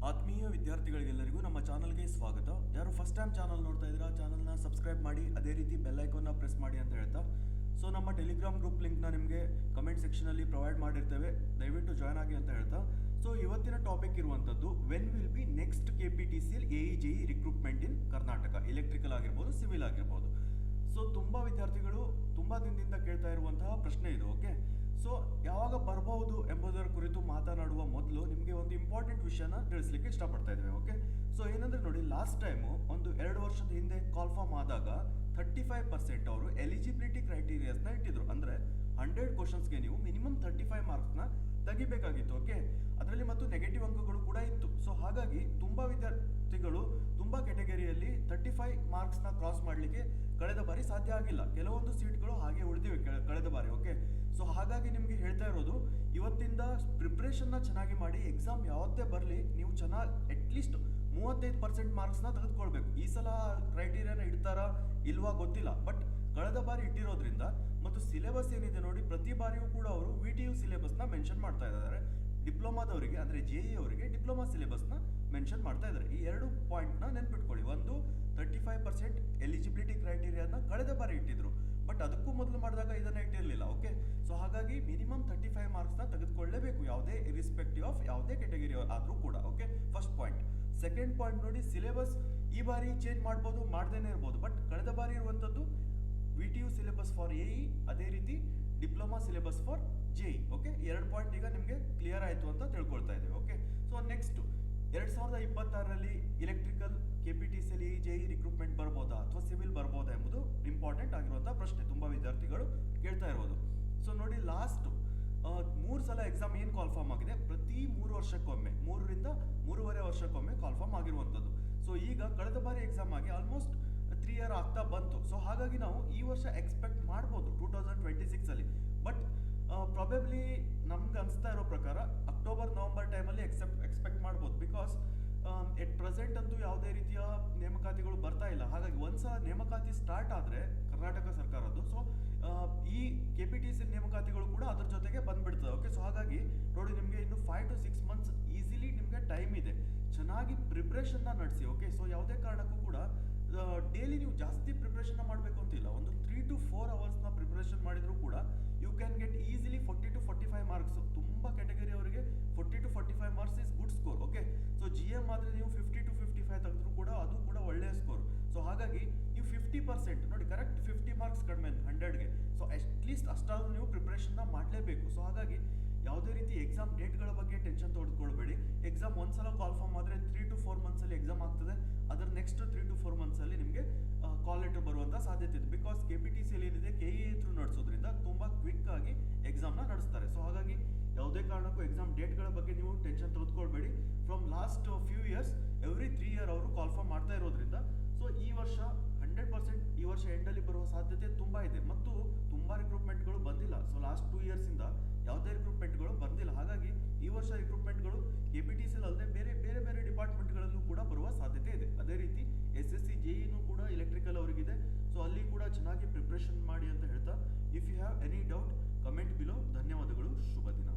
ಆತ್ಮೀಯ ವಿದ್ಯಾರ್ಥಿಗಳಿಗೆಲ್ಲರಿಗೂ ನಮ್ಮ ಚಾನಲ್ಗೆ ಸ್ವಾಗತ. ಯಾರು ಫಸ್ಟ್ ಟೈಮ್ ಚಾನಲ್ ನೋಡ್ತಾ ಇದ್ದೀರಾ, ಚಾನಲ್ನ ಸಬ್ಸ್ಕ್ರೈಬ್ ಮಾಡಿ, ಅದೇ ರೀತಿ ಬೆಲ್ ಐಕಾನ್ನ ಪ್ರೆಸ್ ಮಾಡಿ ಅಂತ ಹೇಳ್ತಾ, ಸೊ ನಮ್ಮ ಟೆಲಿಗ್ರಾಮ್ ಗ್ರೂಪ್ ಲಿಂಕ್ನ ನಿಮಗೆ ಕಮೆಂಟ್ ಸೆಕ್ಷನಲ್ಲಿ ಪ್ರೊವೈಡ್ ಮಾಡಿರ್ತೇವೆ, ದಯವಿಟ್ಟು ಜಾಯ್ನ್ ಆಗಿ ಅಂತ ಹೇಳ್ತಾ. ಸೊ ಇವತ್ತಿನ ಟಾಪಿಕ್ ಇರುವಂಥದ್ದು when will be next KPTCL AE recruitment in Karnataka, electrical ಆಗಿರ್ಬೋದು, ಸಿವಿಲ್ ಆಗಿರ್ಬೋದು. ಸೊ ತುಂಬ ವಿದ್ಯಾರ್ಥಿಗಳು ತುಂಬ ದಿನದಿಂದ ಕೇಳ್ತಾ ಇರುವಂತಹ ಪ್ರಶ್ನೆ ಇದು. ಓಕೆ, ಸೊ ಯಾವಾಗ ಬರಬಹುದು ಎಂಬುದರ ಕುರಿತು ಮಾತನಾಡುವ ಮೊದಲು ನಿಮಗೆ ಒಂದು ಇಂಪಾರ್ಟೆಂಟ್ ವಿಷಯನ ತಿಳಿಸ್ಲಿಕ್ಕೆ ಇಷ್ಟಪಡ್ತಾ ಇದ್ದೇವೆ. ಓಕೆ, ಸೊ ಏನಂದ್ರೆ ನೋಡಿ, ಲಾಸ್ಟ್ ಟೈಮು ಒಂದು 2 ವರ್ಷದ ಹಿಂದೆ ಕಾಲ್ಫಾರ್ಮ್ ಆದಾಗ 35% ಅವರು ಎಲಿಜಿಬಿಲಿಟಿ ಕ್ರೈಟೀರಿಯಾಸ್ನ ಇಟ್ಟಿದ್ರು. ಅಂದರೆ 100 ಕ್ವಶನ್ಸ್ಗೆ ನೀವು ಮಿನಿಮಮ್ 35 ಮಾರ್ಕ್ಸ್ನ ತೆಗಿಬೇಕಾಗಿತ್ತು. ಓಕೆ, ಅದರಲ್ಲಿ ಮತ್ತು ನೆಗೆಟಿವ್ ಅಂಕಗಳು ಕೂಡ ಇತ್ತು. ಸೊ ಹಾಗಾಗಿ ತುಂಬ ವಿದ್ಯಾರ್ಥಿಗಳು ತುಂಬ ಕೆಟಗರಿಯಲ್ಲಿ 35 ಮಾರ್ಕ್ಸ್ನ ಕ್ರಾಸ್ ಮಾಡಲಿಕ್ಕೆ ಕಳೆದ ಬಾರಿ ಸಾಧ್ಯ ಆಗಿಲ್ಲ. ಕೆಲವೊಂದು ಸೀಟ್ಗಳು ಹಾಗೆ ಉಳಿದಿವೆ ಕಳೆದ ಬಾರಿ. ಓಕೆ, ಸೊ ಹಾಗಾಗಿ ನಿಮಗೆ ಹೇಳ್ತಾ ಇರೋದು, ಇವತ್ತಿಂದ ಪ್ರಿಪ್ರೇಷನ್ನ ಚೆನ್ನಾಗಿ ಮಾಡಿ, ಎಕ್ಸಾಮ್ ಯಾವತ್ತೇ ಬರಲಿ ನೀವು ಚೆನ್ನಾಗಿ ಅಟ್ಲೀಸ್ಟ್ 35% ಮಾರ್ಕ್ಸ್ನ ತೆಗೆದುಕೊಳ್ಬೇಕು. ಈ ಸಲ ಕ್ರೈಟೀರಿಯಾನ ಇಡ್ತಾರಾ ಇಲ್ವಾ ಗೊತ್ತಿಲ್ಲ, ಬಟ್ ಕಳೆದ ಬಾರಿ ಇಟ್ಟಿರೋದ್ರಿಂದ ಮತ್ತು ಸಿಲೆಬಸ್ ಏನಿದೆ ನೋಡಿ, ಪ್ರತಿ ಬಾರಿಯೂ ಕೂಡ ಅವರು VTU ಸಿಲೆಬಸ್ನ ಮೆನ್ಷನ್ ಮಾಡ್ತಾ ಇದ್ದಾರೆ. ಡಿಪ್ಲೊಮಾದವರಿಗೆ ಅಂದರೆ JE ಅವರಿಗೆ ಡಿಪ್ಲೊಮಾ ಸಿಲೆಬಸ್ನ ಮೆನ್ಷನ್ ಮಾಡ್ತಾ ಇದ್ದಾರೆ. ಈ 2 ಪಾಯಿಂಟ್ನ ನೆನ್ಪಿಟ್ಕೊಳ್ಳಿ. ಒಂದು 35% ಎಲಿಜಿಬಿಲಿಟಿ ಕ್ರೈಟೀರಿಯಾನ ಕಳೆದ ಬಾರಿ ಇಟ್ಟಿದ್ರು, ಬಟ್ ಅದಕ್ಕೂ ಮೊದಲು ಮಾಡಿದಾಗ ಇದನ್ನ ಇಟ್ಟಿರಲಿಲ್ಲ. ಓಕೆ, ಸೊ ಹಾಗಾಗಿ ಮಿನಿಮಮ್ 35 ಮಾರ್ಕ್ಸ್ನ ತೆಗೆದುಕೊಳ್ಳಲೇಬೇಕು, ಯಾವುದೇ ಇರಿಸ್ಪೆಕ್ಟಿವ್ ಆಫ್ ಯಾವುದೇ ಕೆಟಗರಿ ಆದರೂ ಕೂಡ. Okay, first point. Second point ನೋಡಿ, ಸಿಲೆಬಸ್ ಈ ಬಾರಿ ಚೇಂಜ್ ಮಾಡ್ಬೋದು, ಮಾಡ್ದೇನೆ ಇರ್ಬೋದು, ಬಟ್ ಕಳೆದ ಬಾರಿ ಇರುವಂಥದ್ದು VTU ಸಿಲೆಬಸ್ ಫಾರ್ AE, ಅದೇ ರೀತಿ diploma syllabus for JE. Okay, 2 point ಈಗ ನಿಮಗೆ ಕ್ಲಿಯರ್ ಆಯಿತು ಅಂತ ತಿಳ್ಕೊಳ್ತಾ ಇದ್ದೇವೆ. ಓಕೆ, ಸೊ ನೆಕ್ಸ್ಟ್ 2026ರಲ್ಲಿ electrical KPTCL AE JE recruitment ಬರ್ಬೋದಾ ಅಥವಾ ಸಿವಿಲ್ ಬರ್ಬೋದಾ ಎಂಬುದು ಇಂಪಾರ್ಟೆಂಟ್ ಆಗಿರುವಂಥ ಪ್ರಶ್ನೆ ತುಂಬ ವಿದ್ಯಾರ್ಥಿಗಳು ಕೇಳ್ತಾ ಇರೋದು. ಸೊ ನೋಡಿ, ಲಾಸ್ಟ್ 3 ಸಲ ಎಕ್ಸಾಮ್ ಏನು ಕಾಲ್ಫಾರ್ಮ್ ಆಗಿದೆ, ಪ್ರತಿ 3 ವರ್ಷಕ್ಕೊಮ್ಮೆ, 3ರಿಂದ 3.5 ವರ್ಷಕ್ಕೊಮ್ಮೆ ಕಾಲ್ಫಾರ್ಮ್ ಆಗಿರುವಂಥದ್ದು. ಸೊ ಈಗ ಕಳೆದ ಬಾರಿ ಎಕ್ಸಾಮ್ ಆಗಿ ಆಲ್ಮೋಸ್ಟ್ 3 ಇಯರ್ ಆಗ್ತಾ ಬಂತು. ಸೊ ಹಾಗಾಗಿ ನಾವು ಈ ವರ್ಷ ಎಕ್ಸ್ಪೆಕ್ಟ್ ಮಾಡ್ಬೋದು 2026ಅಲ್ಲಿ, ಬಟ್ ಪ್ರಾಬೆಬ್ಲಿ ನಮ್ಗೆ ಅನಿಸ್ತಾ ಇರೋ ಪ್ರಕಾರ ಅಕ್ಟೋಬರ್ ನವೆಂಬರ್ ಟೈಮಲ್ಲಿ ಎಕ್ಸ್ಪೆಕ್ಟ್ ಮಾಡ್ಬೋದು. ಬಿಕಾಸ್ ಎಟ್ ಪ್ರೆಸೆಂಟ್ ಅಂತೂ ಯಾವುದೇ ರೀತಿಯ ನೇಮಕಾತಿಗಳು ಬರ್ತಾ ಇಲ್ಲ. ಹಾಗಾಗಿ ಒಂದ್ಸಲ ನೇಮಕಾತಿ ಸ್ಟಾರ್ಟ್ ಆದರೆ ಕರ್ನಾಟಕ ಸರ್ಕಾರದ್ದು, ಸೊ ಈ KPTCL ನೇಮಕಾತಿಗಳು ಕೂಡ ಅದ್ರ ಜೊತೆಗೆ ಬಂದ್ಬಿಡ್ತದೆ. ಓಕೆ, ಸೊ ಹಾಗಾಗಿ ನೋಡಿ, ನಿಮಗೆ ಇನ್ನು 5 to 6 ಮಂತ್ಸ್ ಈಸಿಲಿ ನಿಮಗೆ ಟೈಮ್ ಇದೆ. ಚೆನ್ನಾಗಿ ಪ್ರಿಪ್ರೇಷನ್ನ ನಡೆಸಿ. ಓಕೆ, ಸೊ ಯಾವುದೇ ಕಾರಣಕ್ಕೂ ಕೂಡ ಡೈಲಿ ನೀವು ಜಾಸ್ತಿ ಪ್ರಿಪ್ರೇಷನ್ನ ಮಾಡಬೇಕು ಅಂತಿಲ್ಲ. ಒಂದು 3 to 4 ಅವರ್ಸ್ನ ಪ್ರಿಪ್ರೇಷನ್ ಮಾಡಿದರೂ ಕೂಡ you can get easily 40 to 45 marks. ತುಂಬ ಕೆಟಗರಿ ಅವರಿಗೆ 40 to 45 marks is good score. Okay, so GM ಆದರೆ ನೀವು 50 to 55 ತೆಗೆದ್ರೂ ಕೂಡ ಅದು ಕೂಡ ಒಳ್ಳೆಯ ಸ್ಕೋರ್. ಸೊ ಹಾಗಾಗಿ ನೀವು 50% ನೋಡಿ, ಕರೆಕ್ಟ್ 50 ಮಾರ್ಕ್ಸ್ ಕಡಿಮೆ 100ಗೆ. ಸೊ ಅಟ್ಲೀಸ್ಟ್ ಅಷ್ಟಾದರೂ ನೀವು ಪ್ರಿಪ್ರೇಷನ್ನ ಮಾಡಲೇಬೇಕು. ಸೊ ಹಾಗಾಗಿ ಯಾವುದೇ ರೀತಿ ಎಕ್ಸಾಮ್ ಡೇಟ್ಗಳ ಬಗ್ಗೆ ಟೆನ್ಷನ್ ತೆಗೆದುಕೊಳ್ಬೇಡಿ. ಎಕ್ಸಾಮ್ ಒಂದ್ಸಲ ಕಾಲ್ಫಾರ್ಮ್ ಆದರೆ 3 to 4 ಮಂತ್ಸಲ್ಲಿ ಎಕ್ಸಾಮ್ ಆಗ್ತದೆ. ಅದರ ನೆಕ್ಸ್ಟ್ 3 to 4 ಮಂತ್ಸಲ್ಲಿ ನಿಮಗೆ ಕಾಲ್ ಲೆಟರ್ ಬರುವಂಥ ಸಾಧ್ಯತೆ ಇದೆ. ಬಿಕಾಸ್ KPTCL ಏನಿದೆ KE ಥ್ರೂ ನಡೆಸೋದ್ರಿಂದ ತುಂಬ ಕ್ವಿಕ್ ಆಗಿ ಎಕ್ಸಾಮ್ನ ನಡೆಸ್ತಾರೆ. ಸೊ ಹಾಗಾಗಿ ಯಾವುದೇ ಕಾರಣಕ್ಕೂ ಎಕ್ಸಾಮ್ ಡೇಟ್ಗಳ ಬಗ್ಗೆ ನೀವು ಟೆನ್ಷನ್ ತೆಗೆದುಕೊಳ್ಬೇಡಿ. From last few years every 3 year ಅವರು ಕಾಲ್ಫಾರ್ಮ್ ಮಾಡ್ತಾ ಇರೋದ್ರಿಂದ, ಸೊ ಈ ವರ್ಷ 100% ಈ ವರ್ಷ ಎಂಡಲ್ಲಿ ಬರುವ ಸಾಧ್ಯತೆ ತುಂಬ ಇದೆ. ಮತ್ತು ತುಂಬ ರಿಕ್ರೂಟ್ಮೆಂಟ್ಗಳು ಬಂದಿಲ್ಲ. ಸೊ ಲಾಸ್ಟ್ 2 ಇಯರ್ಸಿಂದ ಯಾವುದೇ ರಿಕ್ರೂಟ್ಮೆಂಟ್ಗಳು ಬಂದಿಲ್ಲ. ಹಾಗಾಗಿ ಈ ವರ್ಷ ರಿಕ್ರೂಟ್ಮೆಂಟ್ಗಳು KPTCL ಅಲ್ಲದೆ ಬೇರೆ ಡಿಪಾರ್ಟ್ಮೆಂಟ್ಗಳಲ್ಲೂ ಕೂಡ ಬರುವ ಸಾಧ್ಯತೆ ಇದೆ. ಅದೇ ರೀತಿ SSC JEನೂ ಕೂಡ ಎಲೆಕ್ಟ್ರಿಕಲ್ ಅವರಿಗಿದೆ. ಸೊ ಅಲ್ಲಿ ಕೂಡ ಚೆನ್ನಾಗಿ ಪ್ರಿಪ್ರೇಷನ್ ಮಾಡಿ ಅಂತ ಹೇಳ್ತಾ, if you have any doubt comment below. ಧನ್ಯವಾದಗಳು, ಶುಭ ದಿನ.